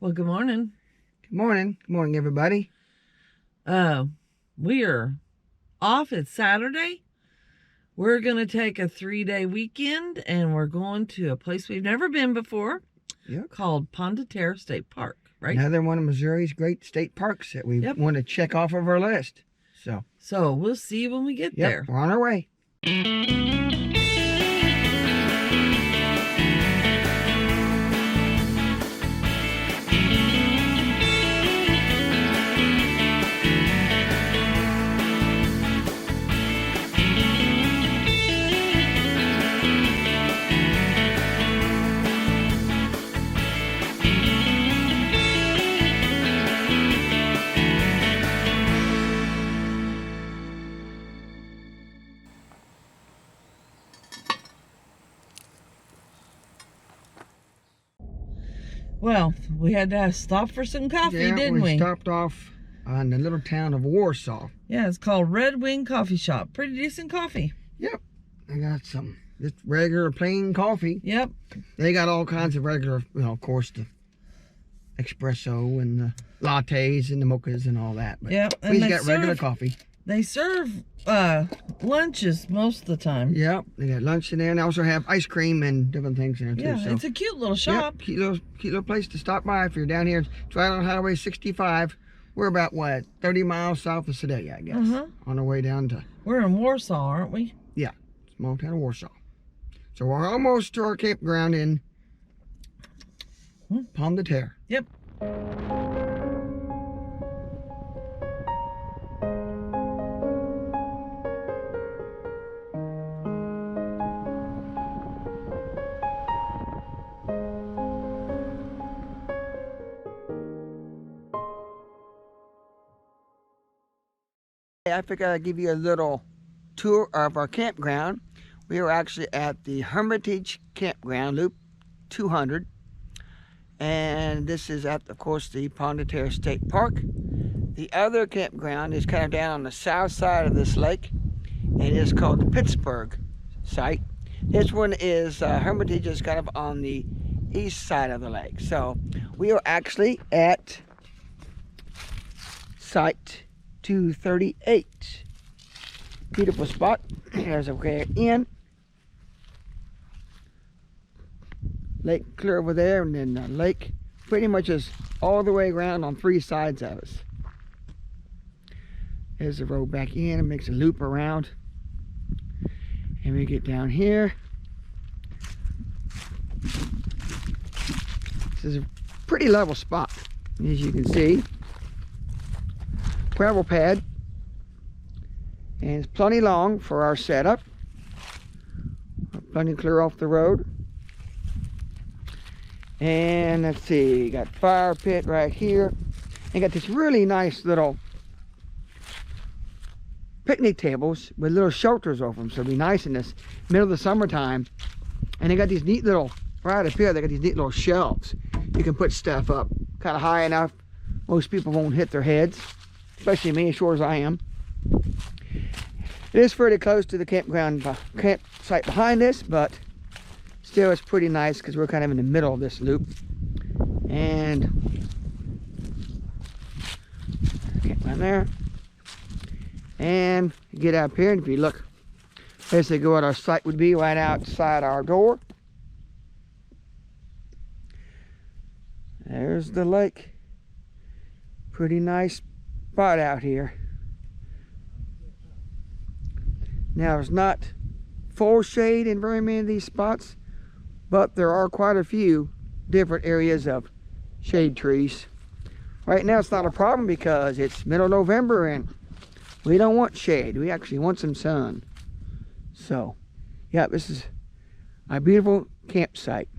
Well, good morning. Good morning. Good morning, everybody. We are off. It's Saturday. We're going to take a 3-day weekend, and we're going to a place we've never been before called Pomme de Terre State Park, right? Another one of Missouri's great state parks that we want to check off of our list. So we'll see you when we get there. We're on our way. Well, we had to stop for some coffee, didn't we? We stopped off in the little town of Warsaw. Yeah, it's called Red Wing Coffee Shop. Pretty decent coffee. Yep. I got some just regular plain coffee. Yep. They got all kinds of regular, of course, the espresso and the lattes and the mochas and all that. But yep. we just got regular coffee. They serve lunches most of the time. Yep, they got lunch in there, and they also have ice cream and different things in there too. Yeah, so. It's a cute little shop. Yep, cute little place to stop by if you're down here. It's right on Highway 65. We're about, 30 miles south of Sedalia, I guess. On our way down to... We're in Warsaw, aren't we? Yeah, small town of Warsaw. So we're almost to our campground in Pomme de Terre. Yep. I figured I'd give you a little tour of our campground. We are actually at the Hermitage Campground, Loop 200. And this is at, of course, the Pomme de Terre State Park. The other campground is kind of down on the south side of this lake. It is called the Pittsburg site. This one is, Hermitage is kind of on the east side of the lake. So we are actually at site 238. Beautiful spot. There's a way in. Lake clear over there, and then the lake pretty much is all the way around on 3 sides of us. There's the road back in. It makes a loop around. And we get down here. This is a pretty level spot, as you can see. Gravel pad, and it's plenty long for our setup. Plenty clear off the road. And let's see, you got fire pit right here. You got this really nice little picnic tables with little shelters over them, so it'll be nice in this middle of the summertime. And they got these neat little, right up here, they got these neat little shelves. You can put stuff up kind of high enough most people won't hit their heads. Especially me, as short as I am. It is pretty close to the campsite behind this, but still it's pretty nice because we're kind of in the middle of this loop. And campground there. And you get up here, and if you look, basically what our site would be right outside our door. There's the lake. Pretty nice spot out here. Now, there's not full shade in very many of these spots, but there are quite a few different areas of shade trees. Right now it's not a problem because it's middle of November and we don't want shade. We actually want some sun. So, yeah, this is a beautiful campsite.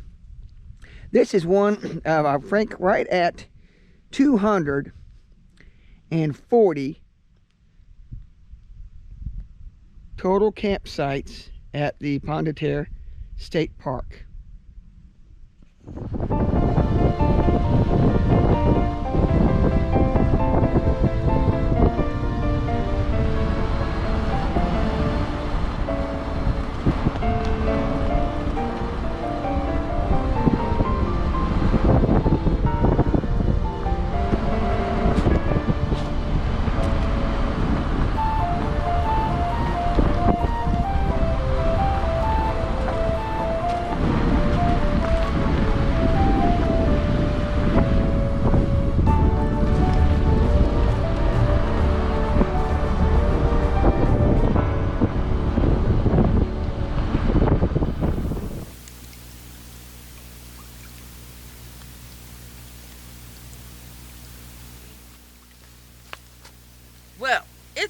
This is one of, I think, right at 240 total campsites at the Pomme de Terre State Park.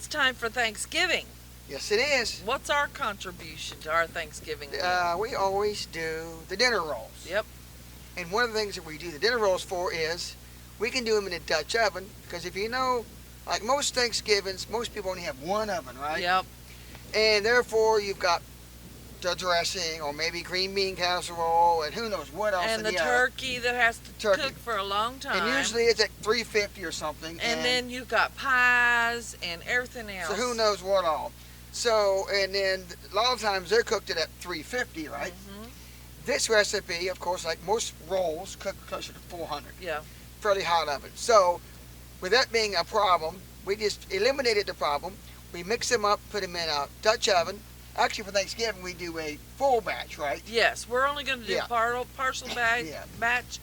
it's time for Thanksgiving. Yes, it is. What's our contribution to our Thanksgiving meal? We always do the dinner rolls. Yep. And one of the things that we do the dinner rolls for is we can do them in a Dutch oven, because if you know, like most Thanksgivings, most people only have one oven, right? Yep. And therefore you've got the dressing or maybe green bean casserole and who knows what else. And the turkey that has to cook for a long time. And usually it's at 350 or something. And then you've got pies and everything else. So who knows what all. So, and then a lot of times they're cooked at 350, right? Mm-hmm. This recipe, of course, like most rolls, cook closer to 400. Yeah. Fairly hot oven. So, with that being a problem, we just eliminated the problem. We mix them up, put them in a Dutch oven. Actually, for Thanksgiving, we do a full batch, right? Yes, we're only going to do partial batch.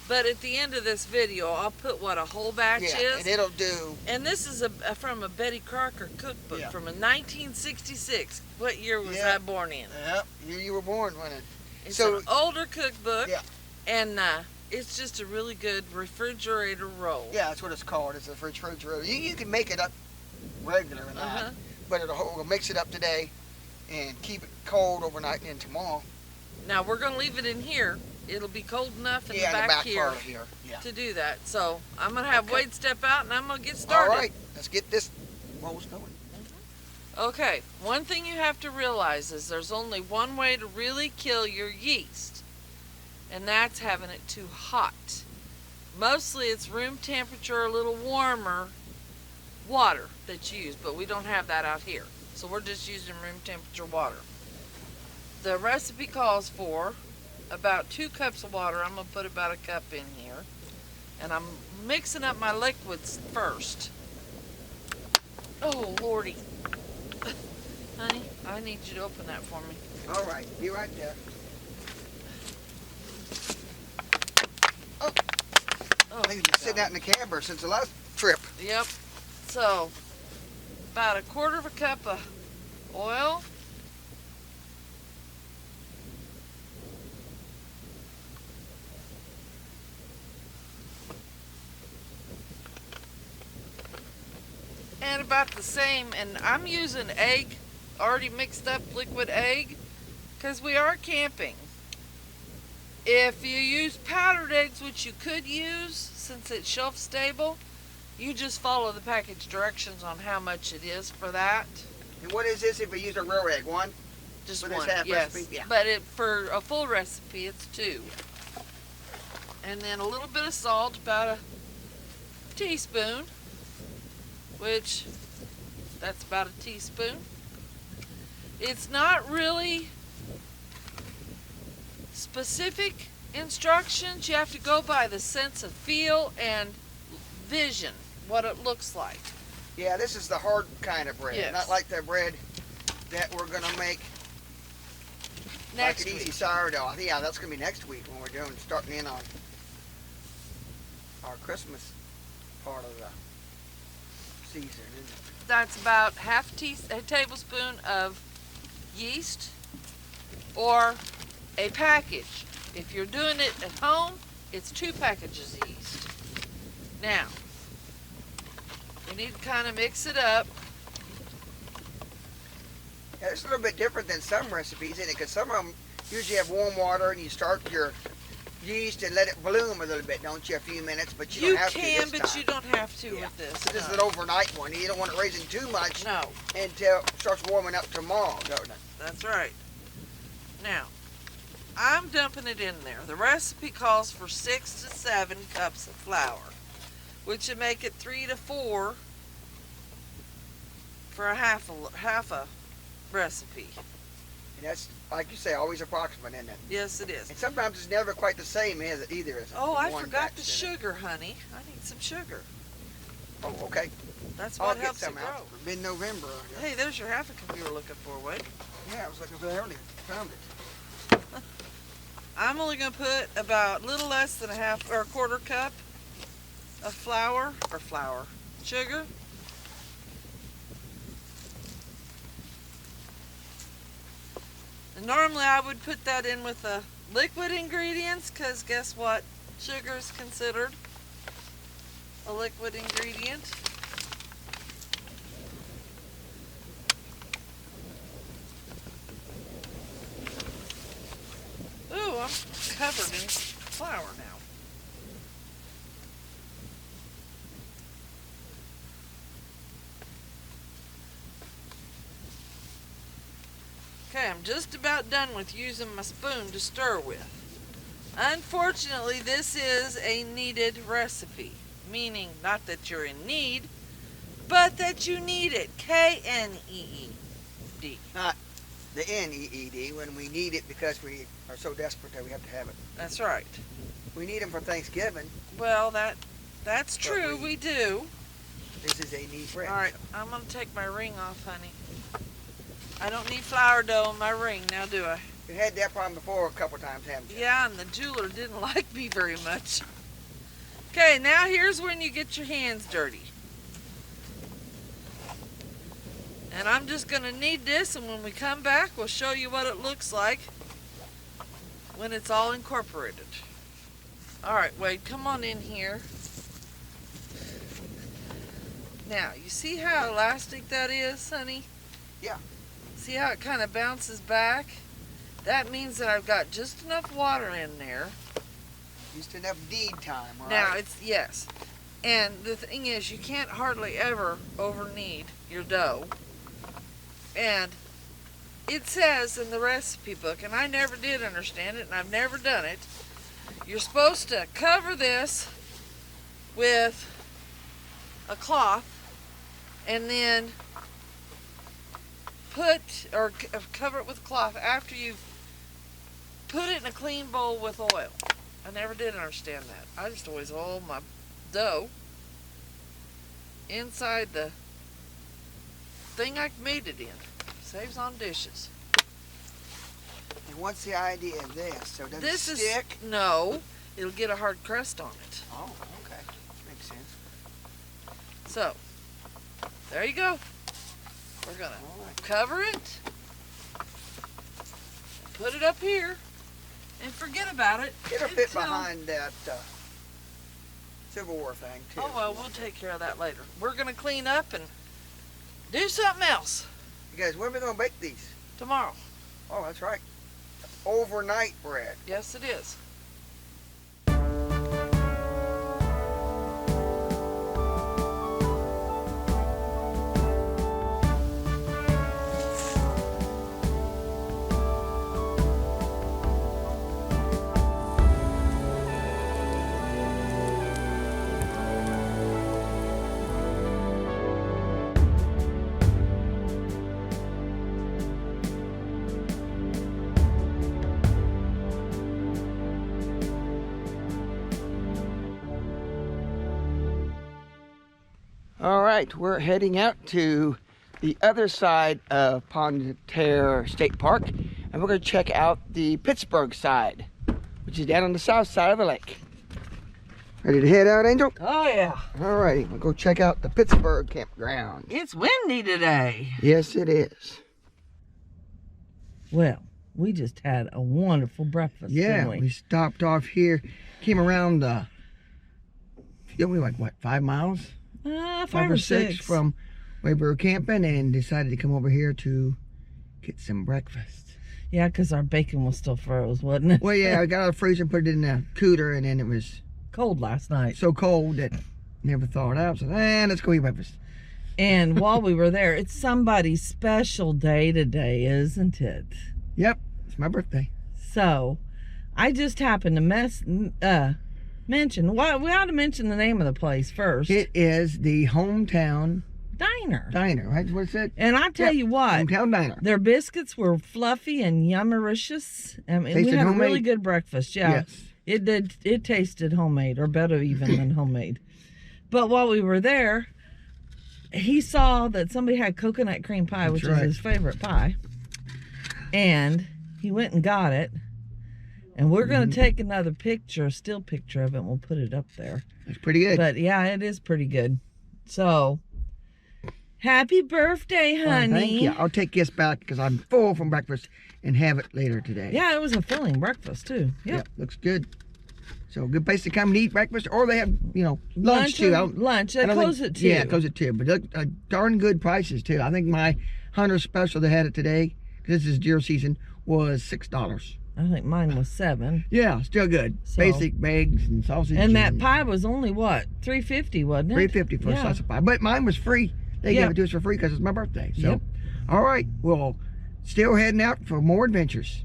But at the end of this video, I'll put what a whole batch is. And it'll do. And this is from a Betty Crocker cookbook from 1966. What year was I born in? Yep, you were born when it. It's an older cookbook. Yeah. And it's just a really good refrigerator roll. Yeah, that's what it's called. It's a refrigerator. You can make it up regular or not, but we'll mix it up today and keep it cold overnight and then tomorrow. Now we're going to leave it in here. It'll be cold enough in the back here, part of here. to do that. So I'm going to have Wade step out and I'm going to get started. All right, let's get this rolls going. Okay, one thing you have to realize is there's only one way to really kill your yeast, and that's having it too hot. Mostly it's room temperature, a little warmer water that's used, but we don't have that out here. So we're just using room temperature water. The recipe calls for about 2 cups of water. I'm going to put about a cup in here. And I'm mixing up my liquids first. Oh, Lordy. Honey, I need you to open that for me. All right, be right there. You've been sitting out in the camper since the last trip. Yep. So, about 1/4 cup of oil. And about the same, and I'm using egg, already mixed up liquid egg, because we are camping. If you use powdered eggs, which you could use since it's shelf stable, you just follow the package directions on how much it is for that. And what is this if we use a real egg? One? Just for one, this half yes. recipe? Yeah. But for a full recipe, it's 2. And then a little bit of salt, about a teaspoon, which that's about a teaspoon. It's not really specific instructions. You have to go by the sense of feel and vision, what it looks like. Yeah, this is the hard kind of bread, Yes. not like the bread that we're going to make Next like an easy week. sourdough. Yeah, that's going to be next week when we're starting in on our Christmas part of the season, isn't it? That's about a tablespoon of yeast or a package. If you're doing it at home, it's 2 packages of yeast. Now, we need to kind of mix it up. Yeah, it's a little bit different than some recipes, isn't it? Because some of them usually have warm water and you start your yeast and let it bloom a little bit, don't you? A few minutes, but you don't have to this but time. you don't have to with this. So this is an overnight one. You don't want it raising too much No, until it starts warming up tomorrow, don't it? that's right. Now, I'm dumping it in there. The recipe calls for 6 to 7 cups of flour, which would make it 3 to 4 for a half a recipe. And that's, like you say, always approximate, isn't it? Yes, it is. And sometimes it's never quite the same as it either. Is it? Oh, I One forgot batch, the isn't it? sugar, honey. I need some sugar. Oh, okay. That's I'll what get helps it some grow. out. Mid-November. Hey, there's your half a cup you were looking for, Wade. Yeah, I was looking for that earlier. Found it. I'm only going to put about a little less than a 1/4 cup of sugar. And normally I would put that in with the liquid ingredients, because guess what? Sugar is considered a liquid ingredient. I'm covered in flour now. Okay, I'm just about done with using my spoon to stir with. Unfortunately, this is a needed recipe, meaning not that you're in need, but that you need it. K-N-E-E-D. Not the N-E-E-D, when we need it because we are so desperate that we have to have it. That's right. We need them for Thanksgiving. Well, that's true, we do. This is a need bread. All right, I'm going to take my ring off, honey. I don't need flour dough in my ring now, do I? You had that problem before a couple times, haven't you? Yeah, and the jeweler didn't like me very much. Okay, now here's when you get your hands dirty. And I'm just going to knead this, and when we come back, we'll show you what it looks like when it's all incorporated. All right, Wade, come on in here. Now, you see how elastic that is, honey? Yeah. See how it kind of bounces back? That means that I've got just enough water in there. Just enough deed time, right? Now, yes. And the thing is, you can't hardly ever over knead your dough. And it says in the recipe book, and I never did understand it, and I've never done it, you're supposed to cover this with a cloth and then cover it with cloth after you've put it in a clean bowl with oil. I never did understand that. I just always hold my dough inside the thing I made it in. Saves on dishes. And what's the idea of this? So does it stick? No, it'll get a hard crust on it. Oh, okay. Makes sense. So, there you go. We're going to cover it, put it up here, and forget about it. It'll fit behind that Civil War thing, too. Oh, well, we'll take care of that later. We're going to clean up and do something else. You guys, when are we going to bake these? Tomorrow. Oh, that's right. Overnight bread. Yes, it is. All right, we're heading out to the other side of Pomme de Terre State Park, and we're going to check out the Pittsburg side, which is down on the south side of the lake. Ready to head out, Angel? Oh, yeah. All righty, we'll go check out the Pittsburg campground. It's windy today. Yes, it is. Well, we just had a wonderful breakfast, didn't we? We stopped off here, came around we like, what, 5 miles? 5 or 6 from where we were camping, and decided to come over here to get some breakfast. Yeah, because our bacon was still froze, wasn't it? Well, yeah, I got out of the freezer, put it in the cooler, and then it was cold last night. so cold that never thawed out. So, let's go eat breakfast. And while we were there, it's somebody's special day today, isn't it? Yep, it's my birthday. So, I just happened to mention, we ought to mention the name of the place first. It is the Hometown Diner. Diner, right? What's it? And I tell you what, Hometown Diner. their biscuits were fluffy and yummericious. I mean, we Tasted had homemade? a really good breakfast. Yeah, Yes. it did. It tasted homemade, or better even than homemade. But while we were there, he saw that somebody had coconut cream pie, which is his favorite pie, and he went and got it. And we're going to take another picture, a still picture of it, and we'll put it up there. It's pretty good. But yeah, it is pretty good. So, happy birthday, honey. Thank you. I'll take this back because I'm full from breakfast and have it later today. Yeah, it was a filling breakfast too. Yep, looks good. So, good place to come and eat breakfast, or they have, lunch too. Lunch. They close at 2. Yeah, close at 2. But look, darn good prices too. I think my Hunter special they had it today, because this is deer season, was $6. I think mine was 7. Yeah, still good. So- Basic eggs and sausage. And that pie was only what? $3.50, wasn't it? $3.50 for a slice of pie. But mine was free. They gave it to us for free because it's my birthday. So, Yep. all right. Well, still heading out for more adventures.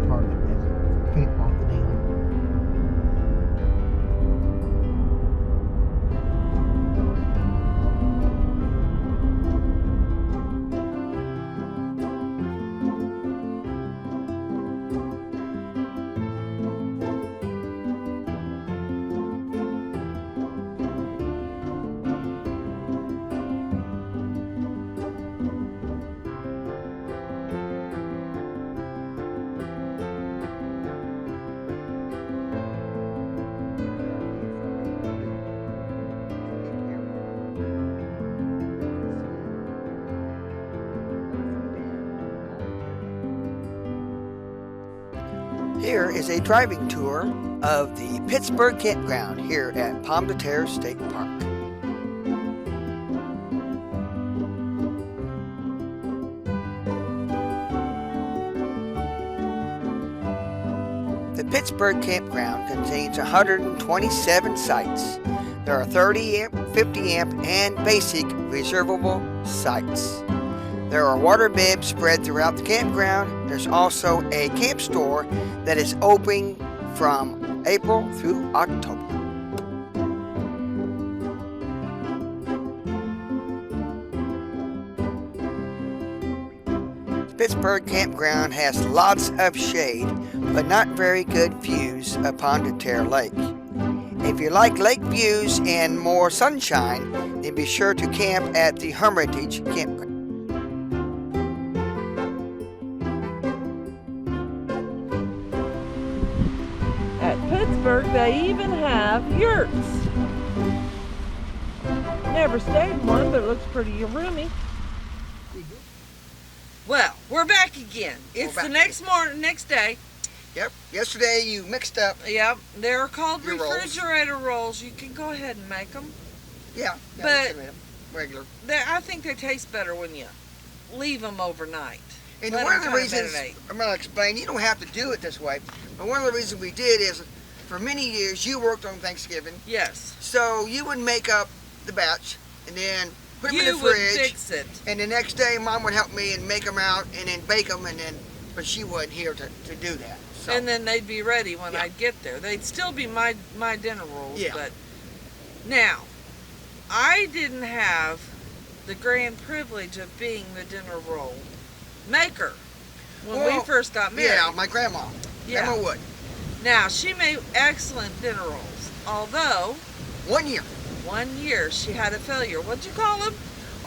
Part of it is paint off the dam. Here is a driving tour of the Pittsburg Campground here at Pomme de Terre State Park. The Pittsburg Campground contains 127 sites. There are 30 amp, 50 amp, and basic reservable sites. There are water beds spread throughout the campground. There's also a camp store that is open from April through October. The Pittsburg Campground has lots of shade, but not very good views of Pomme de Terre Lake. If you like lake views and more sunshine, then be sure to camp at the Hermitage Campground. At Pittsburg, they even have yurts. Never stayed in one, but it looks pretty roomy. Well, we're back again. It's the next day. Yep. Yesterday you mixed up. Yep. They're called Your rolls. refrigerator rolls. You can go ahead and make them. Yeah. But- regular. I think they taste better when you leave them overnight. And Let one of them the kind of reasons marinate. I'm going to explain, you don't have to do it this way, but one of the reasons we did is for many years you worked on Thanksgiving, Yes. so you would make up the batch and then put them in You the would fridge. fix it. And the next day, Mom would help me and make them out and then bake them, but she wasn't here to do that. So. And then they'd be ready when Yeah. I'd get there. They'd still be my dinner rolls. Yeah. But now, I didn't have the grand privilege of being the dinner roll maker when we Well, first got married. Yeah, my grandma. Yeah. Grandma would. Now, she made excellent dinner rolls. Although, 1 year. 1 year she had a failure. What'd you call them?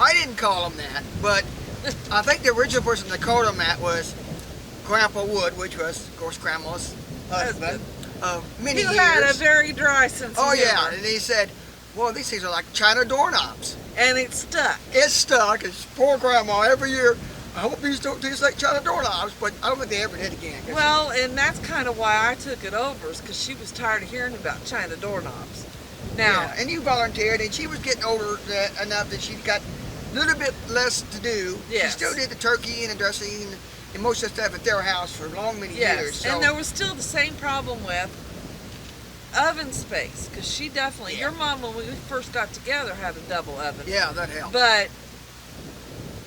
I didn't call them that, but I think the original person that called them that was Grandpa Wood, which was, of course, Grandma's husband of many You years. had a very dry sense of Oh yeah, humor. and he said, "Well, these things are like China doorknobs." And it stuck. It's stuck. It's poor Grandma every year. I hope these don't taste like China doorknobs, but I don't think they ever did again. Well, and that's kind of why I took it over, is because she was tired of hearing about China doorknobs. Now, yeah, and you volunteered, and she was getting older enough that she got a little bit less to do. Yes. She still did the turkey and the dressing and most of the stuff at their house for many yes, years. So. and there was still the same problem with oven space, because she definitely, Yeah. your mom, when we first got together, had a double oven. Yeah, that helped. But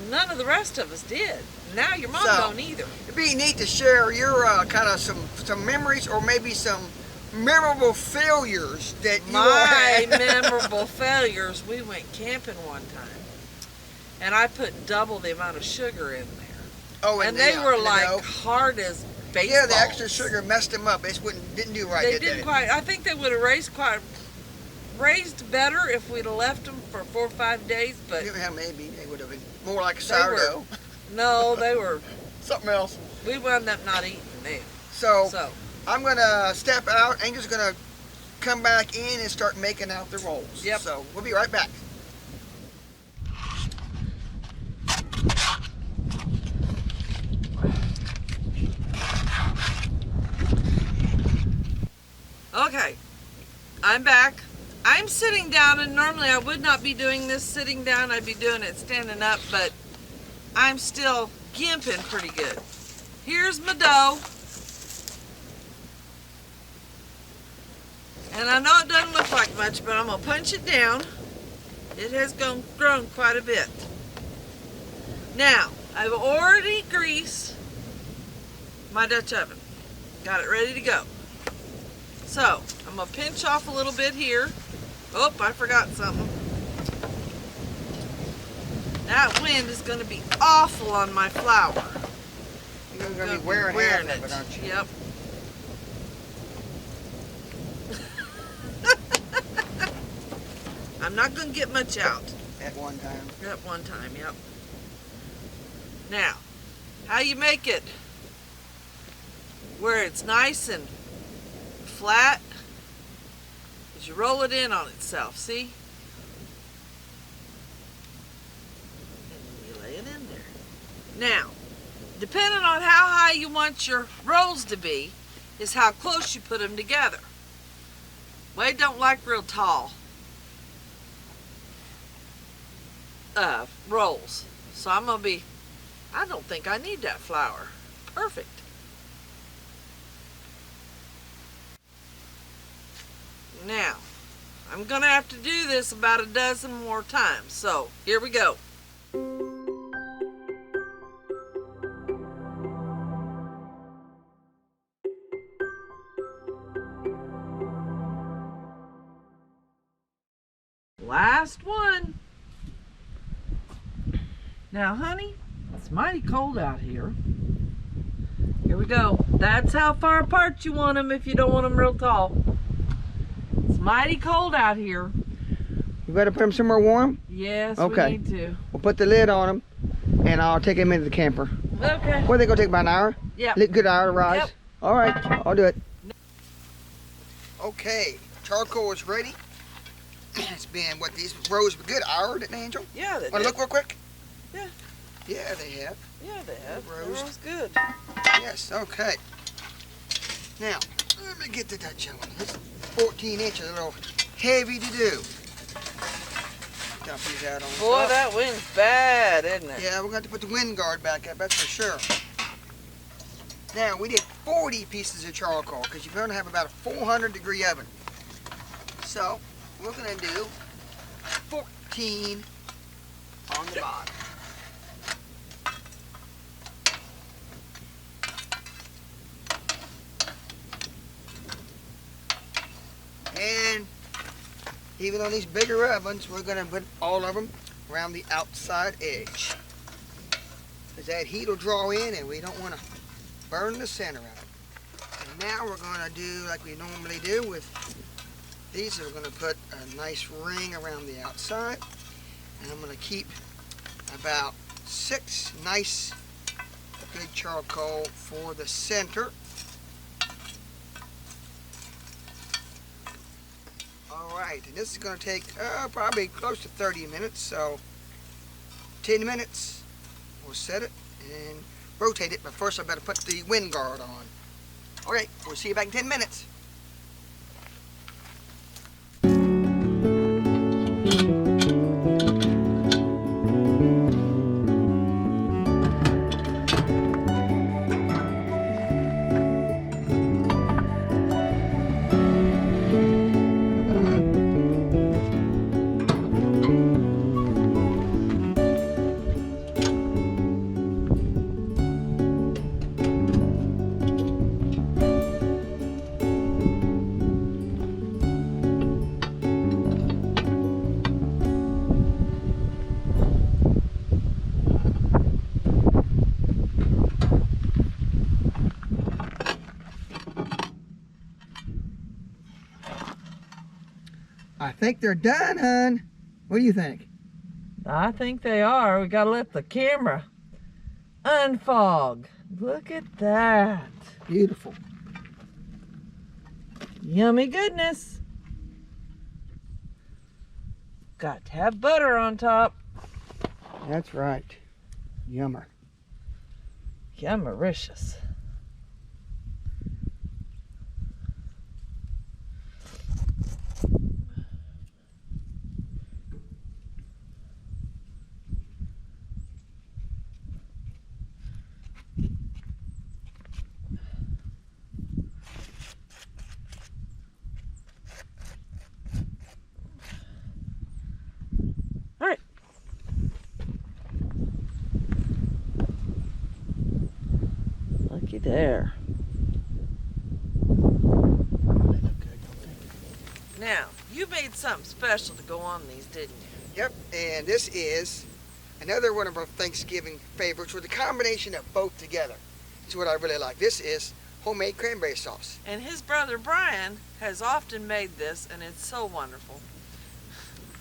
none of the rest of us did. Now your mom So- don't either. It'd be neat to share your kind of some memories or maybe some memorable failures that you all My had. memorable failures, we went camping one time, and I put double the amount of sugar in there. Oh, And they were you like know, hard as baseballs. yeah, the extra sugar messed them up. It didn't do right. They did didn't quite. I think they would have raised better if we'd have left them for 4 or 5 days. But Yeah, maybe they would have been more like a They were- sourdough, no, they were. something else. We wound up not eating them. So, So I'm gonna step out. Angel's gonna come back in and start making out the rolls. Yep. So we'll be right back. Okay, I'm back. I'm sitting down, and normally I would not be doing this sitting down. I'd be doing it standing up, but I'm still gimping pretty good. Here's my dough. And I know it doesn't look like much, but I'm going to punch it down. It has grown quite a bit. Now, I've already greased my Dutch oven. Got it ready to go. So, I'm going to pinch off a little bit here. Oh, I forgot something. That wind is going to be awful on my flour. You're going to be wearing half of it, aren't you? Yep. I'm not going to get much out. At one time. At one time, yep. Now, how you make it where it's nice and flat is you roll it in on itself, see? And then you lay it in there. Now, depending on how high you want your rolls to be is how close you put them together. Wade don't like real tall rolls. So I'm going to be, I don't think I need that flour. Perfect. Now, I'm going to have to do this about a dozen more times. So, here we go. Last one. Now, honey, it's mighty cold out here. Here we go. That's how far apart you want them if you don't want them real tall. It's mighty cold out here. You better put them somewhere warm? Yes, okay. We need to. We'll put the lid on them, and I'll take them into the camper. Okay. What are they going to take, about an hour? Yeah. Good hour to rise? Yep. All right, I'll do it. Okay, charcoal is ready. It's been, what, these rows a good hour, didn't they, Angel? Yeah, they did. Want to look real quick? Yeah. Yeah, they have. Yeah, they have. Roast. Roast good. Yes, okay. Now, let me get the Dutch oven. This 14 inches, a little heavy to do. Dump these out on Boy, top. that wind's bad, isn't it? Yeah, we're going to have to put the wind guard back up, that's for sure. Now, we did 40 pieces of charcoal because you're going to have about a 400-degree oven. So, we're going to do 14 on the bottom. And even on these bigger ovens, we're going to put all of them around the outside edge. Because that heat will draw in and we don't want to burn the center of it. And now we're going to do like we normally do with these. We're going to put a nice ring around the outside. And I'm going to keep about 6 nice good charcoal for the center. Alright, and this is going to take probably close to 30 minutes, so 10 minutes, we'll set it and rotate it, but first I better put the wind guard on. Alright, we'll see you back in 10 minutes. I think they're done, hon. What do you think? I think they are. We gotta let the camera unfog. Look at that. Beautiful. Yummy goodness. Got to have butter on top. That's right. Yummer. Yummericious. Looky there. Now, you made something special to go on these, didn't you? Yep, and this is another one of our Thanksgiving favorites with a combination of both together. It's what I really like. This is homemade cranberry sauce. And his brother Brian has often made this, and it's so wonderful.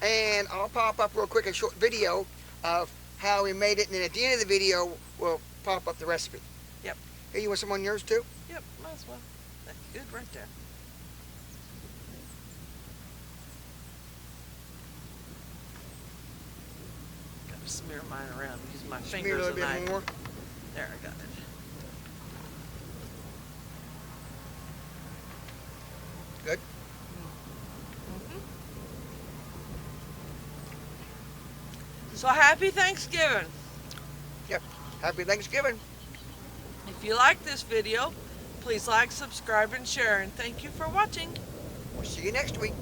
And I'll pop up real quick a short video of how we made it, and then at the end of the video, we'll pop up the recipe. Yep. Hey, you want some on yours too? Yep, might as well. That's good right there. Gotta smear mine around because my Smear a fingers little and bit I... more. There, I got it. Good. So happy Thanksgiving. Yep. Happy Thanksgiving. If you like this video, please like, subscribe, and share. And thank you for watching. We'll see you next week.